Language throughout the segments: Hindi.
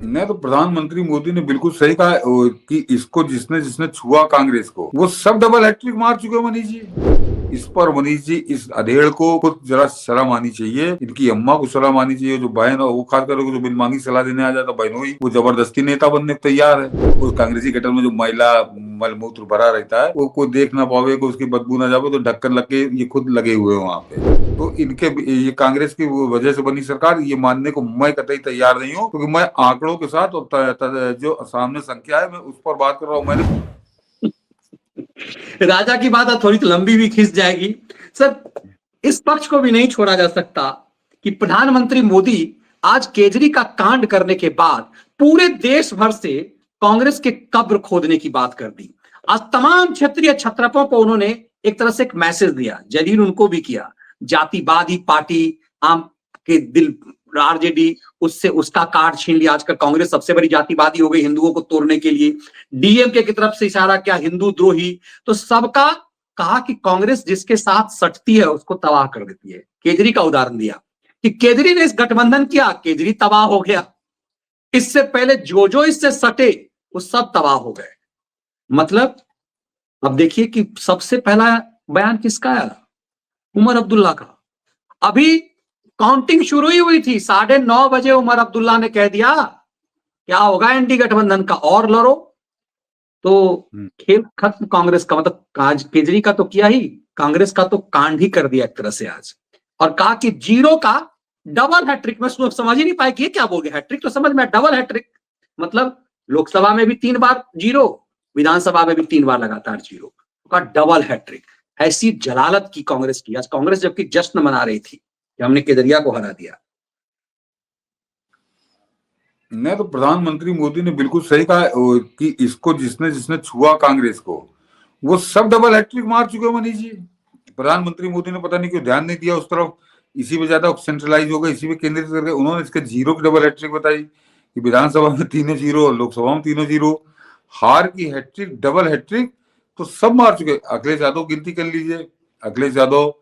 नहीं तो प्रधानमंत्री मोदी ने बिल्कुल सही कहा कि इसको जिसने जिसने छुआ कांग्रेस को वो सब डबल हैट्रिक मार चुके मनीष जी। इस पर मनीष जी, इस अधेड़ को खुद जरा शर्म आनी चाहिए, इनकी अम्मा को शर्म आनी चाहिए। जो बहन है वो खासकर जो बिन मांगी सलाह देने आ जाता बहनों ही, वो जबरदस्ती नेता बनने को तैयार है। उस कांग्रेसी गठन में जो महिला मलमूत्र भरा रहता है वो कोई देख ना पावे, को उसकी बदबू ना जावे, तो ढक्कन लग के ये खुद लगे हुए हैं वहां पे। तो इनके ये कांग्रेस की वजह से बनी सरकार, ये मानने को मैं कतई तैयार नहीं हूँ, क्योंकि मैं आंकड़ों के साथ जो सामने संख्या है मैं उस पर बात कर रहा हूँ। मैंने राजा की बात है, थोड़ी तो लंबी भी खिंच जाएगी सर। इस पक्ष को भी नहीं छोड़ा जा सकता कि प्रधानमंत्री मोदी आज केजरी का कांड करने के बाद पूरे देश भर से कांग्रेस के कब्र खोदने की बात कर दी। आज तमाम क्षेत्रीय छत्रपों को उन्होंने एक तरह से एक मैसेज दिया, जलील उनको भी किया। जातिवादी पार्टी आम के दिल आरजेडी, उससे उसका कार्ड छीन लिया। आजकल कांग्रेस सबसे बड़ी जातिवादी हो गई हिंदुओं को तोड़ने के लिए। डीएमके की तरफ से इशारा किया, हिंदू द्रोही। तो सबका कहा कि कांग्रेस जिसके साथ सटती है उसको तबाह कर देती है। केजरी का उदाहरण दिया कि केजरी ने इस गठबंधन किया, केजरी तबाह हो गया। इससे पहले जो जो इससे सटे वो सब तबाह हो गए। मतलब अब देखिए कि सबसे पहला बयान किसका आया? उमर अब्दुल्ला का। अभी काउंटिंग शुरू ही हुई थी, 9:30 बजे उमर अब्दुल्ला ने कह दिया क्या होगा एनडी गठबंधन का, और लड़ो। तो खेल खत्म कांग्रेस का। मतलब आज केजरी का तो किया ही, कांग्रेस का तो कांड ही कर दिया एक तरह से आज। और कहा कि जीरो का डबल हैट्रिक। मैं समझ ही नहीं पाया कि ये क्या बोल गया। हैट्रिक तो समझ में, डबल हैट्रिक मतलब लोकसभा में भी 3 बार जीरो, विधानसभा में भी 3 बार लगातार जीरो का डबल हैट्रिक। ऐसी जलालत की कांग्रेस की आज। कांग्रेस जबकि जश्न मना रही थी कि हमने केजरिया को हरा दिया। नहीं तो प्रधानमंत्री मोदी ने बिल्कुल सही कहा कि इसको जिसने जिसने छुआ कांग्रेस को वो सब डबल हैट्रिक मार चुके मनीष जी। प्रधानमंत्री मोदी ने पता नहीं क्यों ध्यान नहीं दिया उस तरफ, इसी में ज्यादा सेंट्रलाइज हो गए, इसी में केंद्रित करके उन्होंने इसके जीरो की डबल हैट्रिक बताई कि विधानसभा में 3 जीरो, लोकसभा में 3 जीरो। हार की हैट्रिक, डबल हैट्रिक तो सब मार चुके। अखिलेश यादव गिनती कर लीजिए, अखिलेश यादव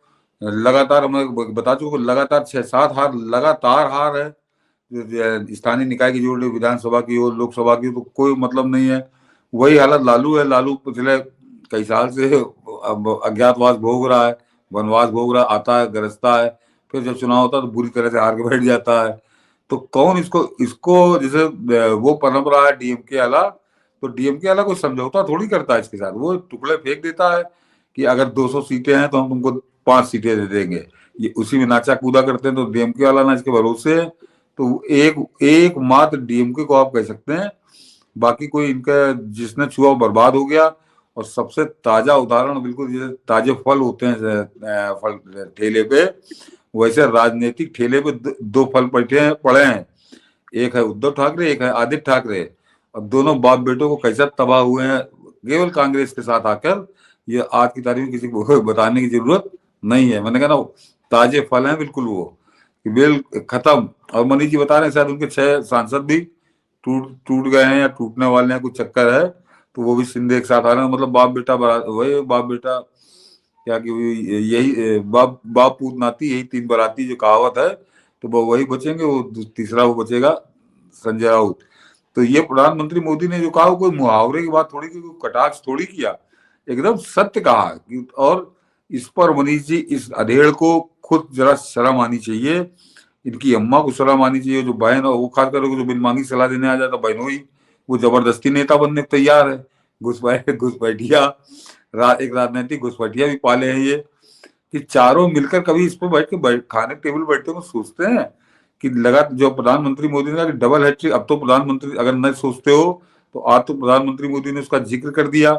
लगातार, मैं बता चुका, लगातार 6-7 हार, लगातार हार है। स्थानीय निकाय की जोड़ विधानसभा की और लोकसभा की तो कोई मतलब नहीं है। वही हालत लालू है। लालू पिछले कई साल से अज्ञातवास भोग रहा है, वनवास भोग रहा है, आता है, गरजता है, फिर जब चुनाव होता है तो बुरी तरह से हार के बैठ जाता है। तो कौन इसको इसको जैसे वो परंपरा है डीएमके वाला, तो डीएमके वाला कोई समझौता थोड़ी करता है इसके साथ। वो टुकड़े फेंक देता है कि अगर 200 सीटें हैं तो हम तुमको 5 सीटें दे देंगे। ये उसी में नाचा कूदा करते हैं। तो डीएमके वाला ना इसके भरोसे है। तो एक मात्र डीएमके को आप कह सकते हैं, बाकी कोई इनका जिसने छुआ बर्बाद हो गया। और सबसे ताजा उदाहरण, बिल्कुल जैसे ताजे फल होते हैं फल ठेले पे, वैसे राजनीतिक ठेले पे 2 फल पड़े हैं। एक है उद्धव ठाकरे, एक है आदित्य ठाकरे। और दोनों बाप बेटों को कैसा तबाह हुए हैं केवल कांग्रेस के साथ आकर, ये आज की तारीख में किसी को बताने की जरूरत नहीं है। मैंने कहा ना, ताजे फल हैं बिल्कुल वो, बिल खत्म। और मनीष जी बता रहे हैं शायद उनके 6 सांसद भी टूट गए हैं या टूटने वाले हैं, कुछ चक्कर है। तो वो भी सिंधे एक साथ आ रहे हैं। मतलब बाप बेटा, वही बाप बेटा क्या कि यही बाप पूत नाती, यही 3 बराती जो कहावत है। तो वो वही बचेंगे, वो तीसरा वो बचेगा संजय राउत। तो ये प्रधानमंत्री मोदी ने जो कहा वो कोई मुहावरे की बात थोड़ी की, कटाक्ष थोड़ी किया, एकदम सत्य कहा। और इस पर मनीष जी, इस अधेड़ को खुद जरा शर्म आनी चाहिए, इनकी अम्मा को शर्म आनी चाहिए। जो बहन है वो खासकर जो बिन मांगी सलाह देने आ जाता बहनों ही, वो जबरदस्ती नेता बनने को तैयार है। घुसपैठिया एक राजनीतिक घुसपैठिया भी पाले हैं ये, कि चारों मिलकर कभी इस पर खाने टेबल बैठते हुए सोचते हैं कि लगा जो प्रधानमंत्री मोदी ने कहा कि डबल हैट्रिक। अब तो प्रधानमंत्री अगर नहीं सोचते हो तो आज तो प्रधानमंत्री मोदी ने उसका जिक्र कर दिया।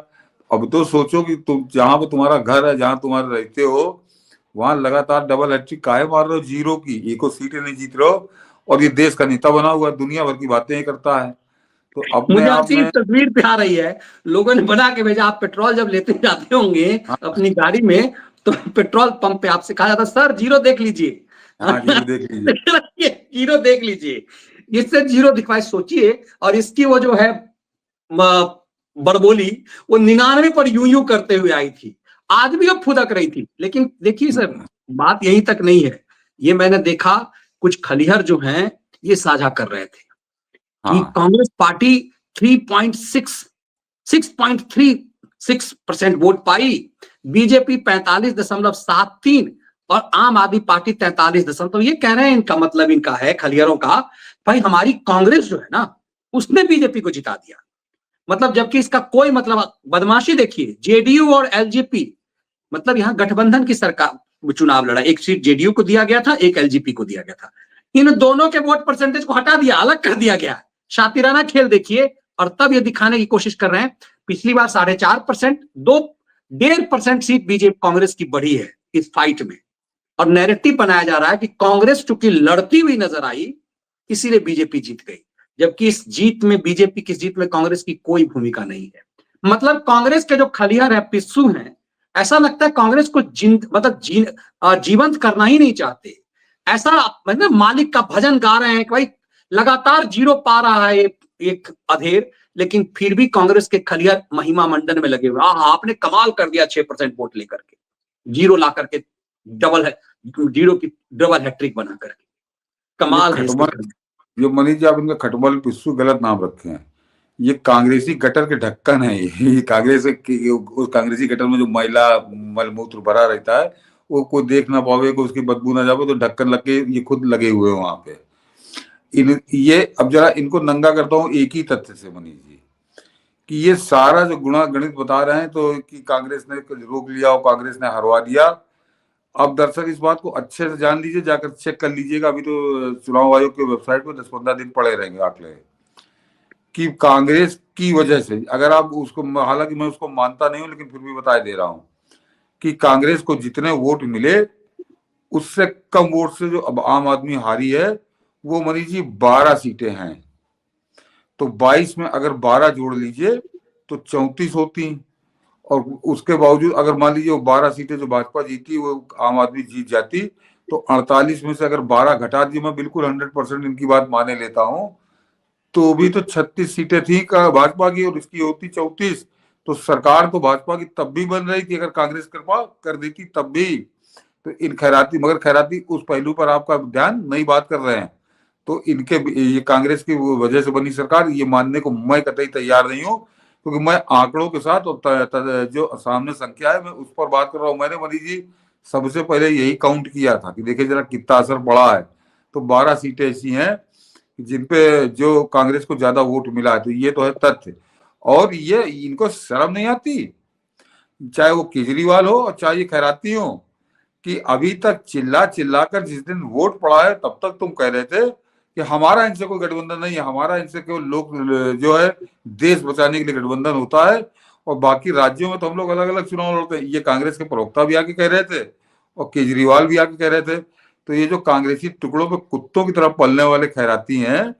अब तो सोचो कि तुम जहां पर तुम्हारा घर है, जहां तुम्हारे रहते हो, वहां लगातार डबल हैट्रिक काहे मार रहे हो जीरो की, एको सीटें नहीं जीत रहे हो, और ये देश का नेता बना हुआ दुनिया भर की बातें करता है। तो अपने मुझे आप आपकी में तस्वीर पे आ रही है, लोगों ने बना के भेजा। आप पेट्रोल जब लेते जाते होंगे अपनी गाड़ी में, तो पेट्रोल पंप पे आपसे कहा जाता सर जीरो देख लीजिए। हाँ, जीरो देख लीजिए। जीरो देख लीजिए, इससे जीरो दिखवाए। सोचिए, और इसकी वो जो है बड़बोली, वो 99 पर यूं करते हुए आई थी। आज भी वो फुदक रही थी। लेकिन देखिए सर, बात यहीं तक नहीं है। ये मैंने देखा कुछ खलिहर जो हैं ये साझा कर रहे थे। कि हाँ कांग्रेस पार्टी 6.36% वोट पाई, बीजेपी 45.73 और आम आदमी पार्टी 43 तो ये कह रहे हैं, इनका मतलब इनका है खलियारों का, भाई हमारी कांग्रेस जो है ना उसने बीजेपी को जिता दिया। मतलब जबकि इसका कोई मतलब, बदमाशी देखिए, जेडीयू और एलजेपी, मतलब यहां गठबंधन की सरकार चुनाव लड़ा, एक सीट जेडीयू को दिया गया था, एक एलजेपी को दिया गया था, इन दोनों के वोट परसेंटेज को हटा दिया, अलग कर दिया गया। शातिराना खेल देखिए। और तब ये दिखाने की कोशिश कर रहे हैं, पिछली बार 4.5%, 1.5% सीट बीजेपी कांग्रेस की बढ़ी है इस फाइट में। और नैरेटिव बनाया जा रहा है कि कांग्रेस चूंकि लड़ती हुई नजर आई इसीलिए बीजेपी जीत गई, जबकि इस जीत में, बीजेपी की जीत में कांग्रेस की कोई भूमिका नहीं है। मतलब कांग्रेस के जो खलियार है, पिस्सू हैं, ऐसा लगता है कांग्रेस को जीवंत करना ही नहीं चाहते। ऐसा मतलब मालिक का भजन गा रहे हैं कि भाई लगातार जीरो पा रहा है एक अधेर, लेकिन फिर भी कांग्रेस के खलियार महिमा मंडन में लगे हुए, आपने कमाल कर दिया 6% वोट लेकर के, जीरो ला करके डबल है, जीरो की डबल हैट्रिक बना करके, ये कमाल है इसके खटमल, करने। ये मनीष जी आप इनका खटमल पिस्सू गलत नाम रखे हैं। ये कांग्रेसी गटर के ढक्कन है। ये कांग्रेस उस कांग्रेसी गटर में जो मैला मलमूत्र भरा रहता है वो कोई देख ना पावे, को उसकी बदबू ना जावे, तो ढक्कन लग के ये खुद लगे हुए हैं वहां पे। ये अब जरा इनको नंगा करता हूँ एक ही तथ्य से मनीष जी, कि ये सारा जो गुणा गणित बता रहे हैं तो कि कांग्रेस ने रोक लिया और कांग्रेस ने हरवा दिया। अब दरअसल इस बात को अच्छे से जान लीजिए, जाकर चेक कर लीजिएगा, अभी तो चुनाव आयोग की वेबसाइट पर 10-15 दिन पड़े रहेंगे आंकड़े, कि कांग्रेस की वजह से, अगर आप उसको, हालांकि मैं उसको मानता नहीं हूं लेकिन फिर भी बता दे रहा हूं, कि कांग्रेस को जितने वोट मिले उससे कम वोट से जो अब आम आदमी हारी है, वो मनीष जी 12 सीटें हैं। तो 22 में अगर 12 जोड़ लीजिए तो 34 होती, और उसके बावजूद अगर मान लीजिए वो 12 सीटें जो भाजपा जीती वो आम आदमी जीत जाती, तो 48 में से अगर 12 घटा दी, मैं बिल्कुल 100% इनकी बात माने लेता हूं, तो भी तो 36 सीटें थी का भाजपा की, और इसकी होती 34, तो सरकार तो भाजपा की तब भी बन रही थी, अगर कांग्रेस कृपा कर देती तब भी। तो इन खैराती, मगर खैराती उस पहलू पर आपका ध्यान नहीं बात कर रहे हैं। तो इनके, ये कांग्रेस की वजह से बनी सरकार, ये मानने को मैं कतई तैयार नहीं हूँ, क्योंकि मैं आंकड़ों के साथ और जो सामने संख्या है मैं उस पर बात कर रहा हूँ। मैंने मनीष जी सबसे पहले यही काउंट किया था कि देखिए जरा कितना असर पड़ा है, तो 12 सीटें ऐसी हैं जिनपे जो कांग्रेस को ज्यादा वोट मिला है, तो ये तो है तथ्य। और ये इनको शर्म नहीं आती, चाहे वो केजरीवाल हो और चाहे ये खैराती हो, कि अभी तक चिल्ला चिल्ला कर जिस दिन वोट पड़ा है तब तक तुम कह रहे थे कि हमारा इनसे कोई गठबंधन नहीं है, हमारा इनसे केवल लोग जो है देश बचाने के लिए गठबंधन होता है, और बाकी राज्यों में तो हम लोग अलग अलग चुनाव लड़ते हैं। ये कांग्रेस के प्रवक्ता भी आके कह रहे थे और केजरीवाल भी आके कह रहे थे। तो ये जो कांग्रेसी टुकड़ों पे कुत्तों की तरफ पलने वाले खैराती हैं,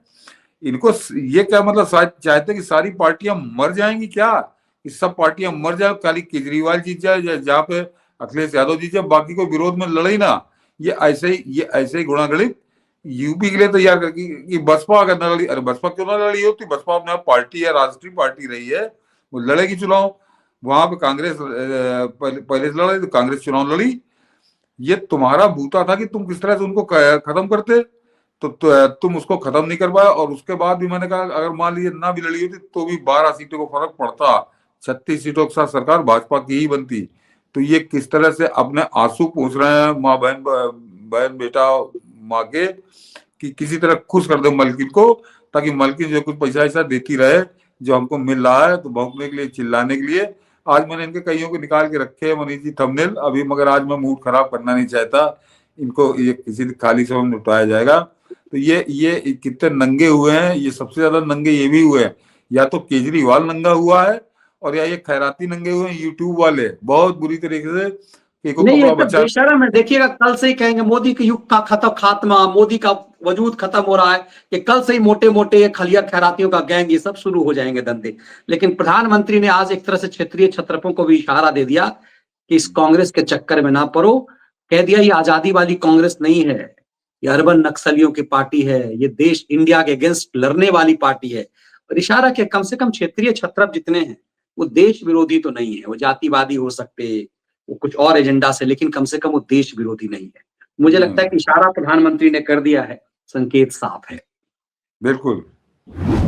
इनको ये क्या मतलब चाहते कि सारी पार्टियां मर जाएंगी क्या, कि सब पार्टियां मर जाए, खाली केजरीवाल जीत जाए, जहाँ पे अखिलेश यादव जीत जाए, बाकी को विरोध में लड़े ही ना। ये ऐसे ही गुणागणित यूपी के लिए तैयार कर कि बसपा अगर न लड़ी, अरे बसपा क्यों ना लड़ी होती, बसपा अपने आप पार्टी है, राष्ट्रीय पार्टी रही है, वो लड़ेगी चुनाव। वहां पे कांग्रेस पहले से लड़ी, तो कांग्रेस चुनाव लड़ी। ये तुम्हारा बूता था कि तुम किस तरह से उनको खत्म करते, तो तुम उसको खत्म नहीं कर पाए। और उसके बाद भी मैंने कहा अगर मान लीजिए ना भी लड़ी होती तो भी 12 सीटों को फर्क पड़ता, 36 सीटों के साथ सरकार भाजपा की ही बनती। तो ये किस तरह से अपने आंसू पूछ रहे हैं माँ बहन, बहन बेटा माँ के, कि किसी तरह खुश कर दो मलकिन को, ताकि मलकिन जो कुछ पैसा ऐसा देती रहे जो हमको मिल रहा है, तो भौंकने के लिए, चिल्लाने के लिए। आज मैंने इनके कईयों को निकाल के रखे हैं मनीष जी थंबनेल अभी, मगर आज मैं मूड खराब करना नहीं चाहता इनको, ये किसी खाली समय में निपटाया जाएगा। तो ये कितने नंगे हुए हैं, ये सबसे ज्यादा नंगे ये भी हुए हैं, या तो केजरीवाल नंगा हुआ है और या ये खैराती नंगे हुए हैं, यूट्यूब वाले बहुत बुरी तरीके से, एक नहीं, ये कपड़ा तो बचा। बेशरम है। देखिएगा, कल से ही कहेंगे मोदी के युग का खात्मा, मोदी का वजूद खत्म हो रहा है, कि कल से ही मोटे मोटे खलिया खैरातियों का गैंग ये सब शुरू हो जाएंगे धंधे। लेकिन प्रधानमंत्री ने आज एक तरह से क्षेत्रीय छत्रपों को भी इशारा दे दिया कि इस कांग्रेस के चक्कर में ना पड़ो। कह दिया ये आजादी वाली कांग्रेस नहीं है, ये अर्बन नक्सलियों की पार्टी है, ये देश इंडिया के अगेंस्ट लड़ने वाली पार्टी है। और इशारा किया कम से कम क्षेत्रीय छत्रप जितने हैं वो देश विरोधी तो नहीं है, वो जातिवादी हो सकते, वो कुछ और एजेंडा से, लेकिन कम से कम वो देश विरोधी नहीं है। मुझे लगता है कि इशारा प्रधानमंत्री ने कर दिया है, संकेत साफ है। बिल्कुल। है।